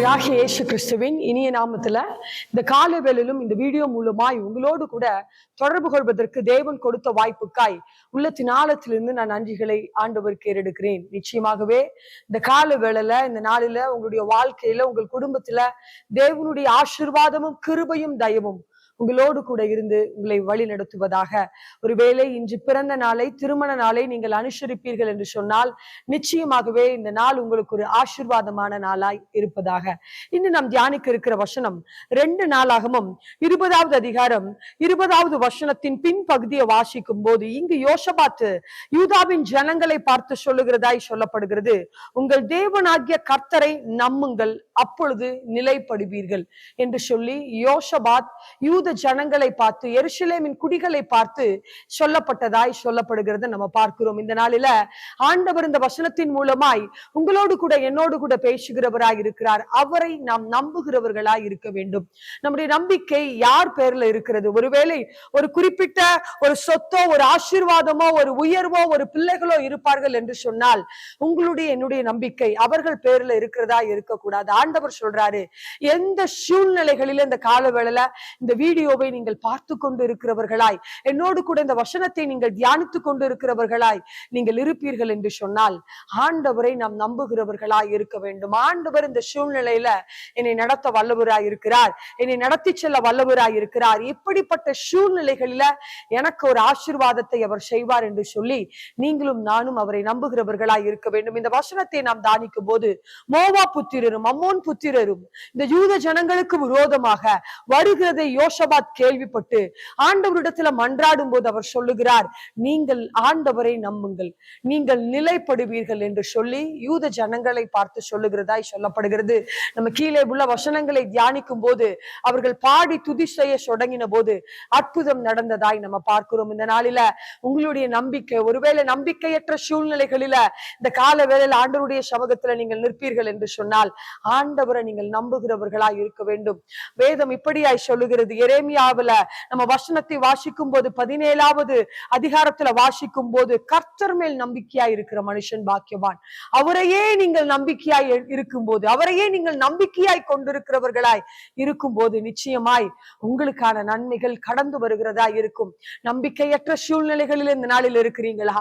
ஆண்டவராகிய இயேசு கிறிஸ்துவின் இனிய நாமத்துல இந்த காலை வேளையிலும் இந்த வீடியோ மூலமாய் உங்களோடு கூட தொடர்பு கொள்வதற்கு தேவன் கொடுத்த வாய்ப்புக்காய் உள்ளத்தின் ஆழத்திலிருந்து நான் நன்றிகளை ஆண்டவருக்கு ஏறெடுக்கிறேன். நிச்சயமாகவே இந்த கால வேளையில இந்த நாளில உங்களுடைய வாழ்க்கையில உங்கள் குடும்பத்துல தேவனுடைய ஆசீர்வாதமும் கிருபையும் தயவும் உங்களோடு கூட இருந்து உங்களை வழி நடத்துவதாக. ஒருவேளை இன்று பிறந்த நாளை திருமண நாளை நீங்கள் அனுசரிப்பீர்கள் என்று சொன்னால் நிச்சயமாகவே இந்த நாள் உங்களுக்கு ஒரு ஆசீர்வாதமான நாளாய் இருப்பதாக. இன்று நாம் தியானிக்க இருக்கிற வசனம் 2 நாளாகமும் 20வது அதிகாரம் 20வது வசனத்தின் பின்பகுதியை வாசிக்கும் போது இங்கு யோசபாத்து யூதாவின் ஜனங்களை பார்த்து சொல்லுகிறதாய் சொல்லப்படுகிறது. உங்கள் தேவனாகிய கர்த்தரை நம்புங்கள், அப்பொழுது நிலைப்படுவீர்கள் என்று சொல்லி யோசபாத் யூத ஜனங்களை பார்த்து எருசலேமின் குடிகளை பார்த்து சொல்லப்பட்டதாய் சொல்லப்படுகிறது நம்ம பார்க்கிறோம். இந்த நாளில ஆண்டவர் இந்த வசனத்தின் மூலமாய் உங்களோடு கூட என்னோடு கூட பேசுகிறவராய் இருக்கிறார். அவரை நாம் நம்புகிறவர்களாய் இருக்க வேண்டும். நம்முடைய நம்பிக்கை யார் பேர்ல இருக்கிறது? ஒருவேளை ஒரு குறிப்பிட்ட ஒரு சொத்தோ ஒரு ஆசீர்வாதமோ ஒரு உயர்வோ ஒரு பிள்ளைகளோ இருப்பார்கள் என்று சொன்னால் உங்களுடைய என்னுடைய நம்பிக்கை அவர்கள் பேர்ல இருக்கிறதா இருக்கக்கூடாது. ஆண்டவர் சொல்றாரு, எந்த சூழ்நிலைகளில இந்த கால வேளையில இந்த வீடியோவை நீங்கள் பார்த்து கொண்டு இருக்கிறவர்களாய் என்னோடு கூட இந்த வசனத்தை நீங்கள் தியானித்துக் கொண்டு இருக்கிறவர்களாய் நீங்கள் இருப்பீர்கள் என்று சொன்னால் ஆண்டவரை நாம் நம்புகிறவர்களாய் இருக்க வேண்டும். ஆண்டவர் இந்த சூழ்நிலையில என்னை நடத்த வல்லவராய் இருக்கிறார், என்னை நடத்தி செல்ல வல்லவராய் இருக்கிறார். இப்படிப்பட்ட சூழ்நிலைகளில எனக்கு ஒரு ஆசீர்வாதத்தை அவர் செய்வார் என்று சொல்லி நீங்களும் நானும் அவரை நம்புகிறவர்களாய் இருக்க வேண்டும். இந்த வசனத்தை நாம் தியானிக்கும் போது மோவா புத்திரரும் அம்மோன் புத்திரரும் இந்த யூத ஜனங்களுக்கு விரோதமாக வருகிறதை யோசபாத் கேள்விப்பட்டு ஆண்டவரிடத்துல மன்றாடும் போது அவர் சொல்லுகிறார், நீங்கள் ஆண்டவரை நம்புங்கள், நீங்கள் நிலைப்படுவீர்கள் என்று சொல்லி யூத ஜனங்களை பார்த்து சொல்லுகிறதாய் சொல்லப்படுகிறது. நம்ம கீழே உள்ள வசனங்களை தியானிக்கும் போது அவர்கள் பாடி துதி செய்ய தொடங்கின போது அற்புதம் நடந்ததாய் நம்ம பார்க்கிறோம். இந்த நாளில உங்களுடைய நம்பிக்கை ஒருவேளை நம்பிக்கையற்ற சூழ்நிலைகளில இந்த கால வேளையில் ஆண்டவருடைய சமூகத்துல நீங்கள் நிற்பீர்கள் என்று சொன்னால் ஆண்டவரை நீங்கள் நம்புகிறவர்களாய் இருக்க வேண்டும். வேதம் இப்படியாய் சொல்லுகிறது. எரேமியாவுல நம்ம வசனத்தை வாசிக்கும் போது 17வது அதிகாரத்துல வாசிக்கும் போது கர்த்தர் மேல் நம்பிக்கையாய் இருக்கிற மனுஷன் பாக்கியவான். அவரையே நீங்கள் நம்பிக்கையாய் இருக்கும் போது அவரையே நீங்கள் நம்பிக்கையாய் கொண்டிருக்கிறவர்களாய் இருக்கும் போது நிச்சயமாய் உங்களுக்கான நன்மைகள் கடந்து வருகிறதா இருக்கும். நம்பிக்கையற்ற சூழ்நிலைகளில் இந்த நாளில் இருக்கிறீங்களா?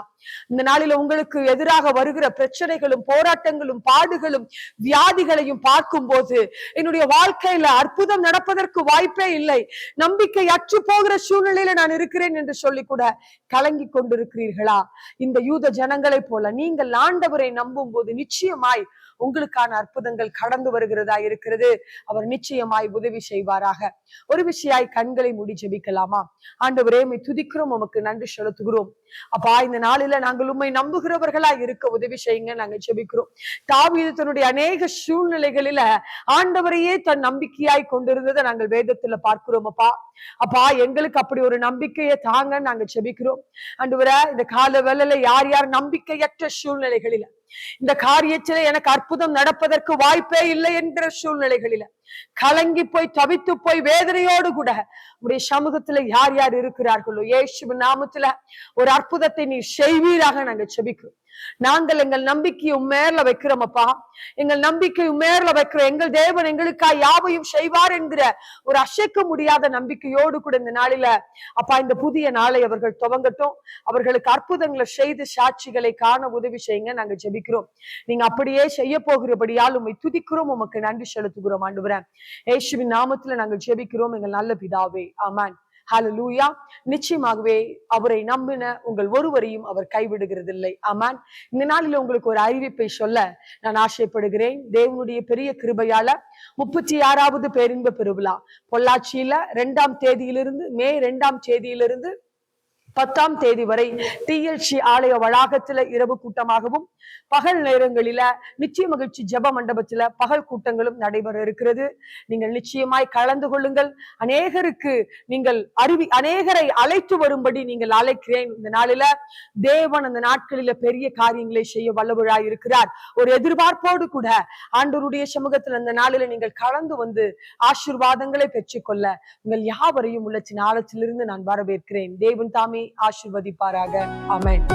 இந்த நாளில உங்களுக்கு எதிராக வருகிற பிரச்சனைகளும் போராட்டங்களும் பாடுகளும் வியாதிகளையும் பார்க்கும் போது என்னுடைய வாழ்க்கையில அற்புதம் நடப்பதற்கு வாய்ப்பே இல்லை, நம்பிக்கை அற்று போகிற சூழ்நிலையில நான் இருக்கிறேன் என்று சொல்லி கூட கலங்கி கொண்டிருக்கிறீர்களா? இந்த யூத ஜனங்களை போல நீங்கள் ஆண்டவரை நம்பும் போது நிச்சயமாய் உங்களுக்கான அற்புதங்கள் கடந்து வருகிறதா இருக்கிறது. அவர் நிச்சயமாய் உதவி செய்வாராக. ஒரு விஷயாய் கண்களை மூடி ஜெபிக்கலாமா? ஆண்டவரே, உம்மை துதிக்கிறோம், உமக்கு நன்றி செலுத்துகிறோம். அப்பா, இந்த நாளில நாங்கள் உம்மை நம்புகிறவர்களாய் இருக்க உதவி செய்யுங்க நாங்க ஜெபிக்கிறோம். தாவீது தன்னுடைய அநேக சூழ்நிலைகளில ஆண்டவரையே தன் நம்பிக்கையாய் கொண்டிருந்ததை நாங்கள் வேதத்துல பார்க்கிறோம். அப்பா எங்களுக்கு அப்படி ஒரு நம்பிக்கையை தாங்க நாங்க ஜெபிக்கிறோம். ஆண்டவரே, இந்த கால வேளையில யார் யார் நம்பிக்கையற்ற சூழ்நிலைகளில இந்த காரியத்தில எனக்கு அற்புதம் நடப்பதற்கு வாய்ப்பே இல்லை என்கிற சூழ்நிலைகளில கலங்கி போய் தவித்து போய் வேதனையோடு கூட உடைய சமூகத்துல யார் யார் இருக்கிறார்களோ இயேசுவின் நாமத்துல ஒரு அற்புதத்தை நீ செய்வீராக நாங்க ஜெபிக்கிறோம். நாங்கள் எங்கள் நம்பிக்கையை உம்மேர்ல வைக்கிறோம். அப்பா, எங்கள் நம்பிக்கை உம்மேர்ல வைக்கிறோம். எங்கள் தேவன் எங்களுக்காக யாவையும் செய்வார் என்கிற ஒரு அசைக்க முடியாத நம்பிக்கையோடு கூட இந்த நாளில அப்பா இந்த புதிய நாளை அவர்கள் துவங்கட்டும். அவர்களுக்கு அற்புதங்களை செய்து சாட்சிகளை காண உதவி செய்யுங்க நாங்க ஜெபிக்கிறோம். நீங்க அப்படியே செய்ய போகிறபடியால் உம்மை துதிக்கிறோம், உமக்கு நன்றி செலுத்துகிறோம். ஆண்டவரே, இயேசுவின் நாமத்துல நாங்கள் ஜெபிக்கிறோம் எங்கள் நல்ல பிதாவே, ஆமென். ஹல்லேலூயா. நிச்சயமாகவே அவரை நம்பின உங்கள் ஒருவரையும் அவர் கைவிடுகிறதில்லை. ஆமென். இந்த நாளில் உங்களுக்கு ஒரு அறிவிப்பை சொல்ல நான் ஆசைப்படுகிறேன். தேவனுடைய பெரிய கிருபையால 36வது பேரின்ப பெருவிழா பொள்ளாச்சியில 2ஆம் தேதியிலிருந்து மே 2ஆம் தேதியிலிருந்து 10ஆம் தேதி வரை TLC ஆலய வளாகத்துல இரவு கூட்டமாகவும் பகல் நேரங்களில நிச்சய மகிழ்ச்சி ஜெப மண்டபத்துல பகல் கூட்டங்களும் நடைபெற இருக்கிறது. நீங்கள் நிச்சயமாய் கலந்து கொள்ளுங்கள். அநேகரை அழைத்து வரும்படி நீங்கள் அழைக்கிறேன். இந்த நாளில தேவன் அந்த நாட்களில பெரிய காரியங்களை செய்ய வல்லவராய் இருக்கிறார். ஒரு எதிர்பார்ப்போடு கூட ஆண்டவருடைய சமூகத்தில் அந்த நாளில நீங்கள் கலந்து வந்து ஆசீர்வாதங்களை பெற்றுக்கொள்ள உங்கள் யாவரையும் உள்ளத்தின் ஆழத்திலிருந்து நான் வரவேற்கிறேன். தேவன் தாமே ஆசீர்வதிப்பாராக. ஆமென்.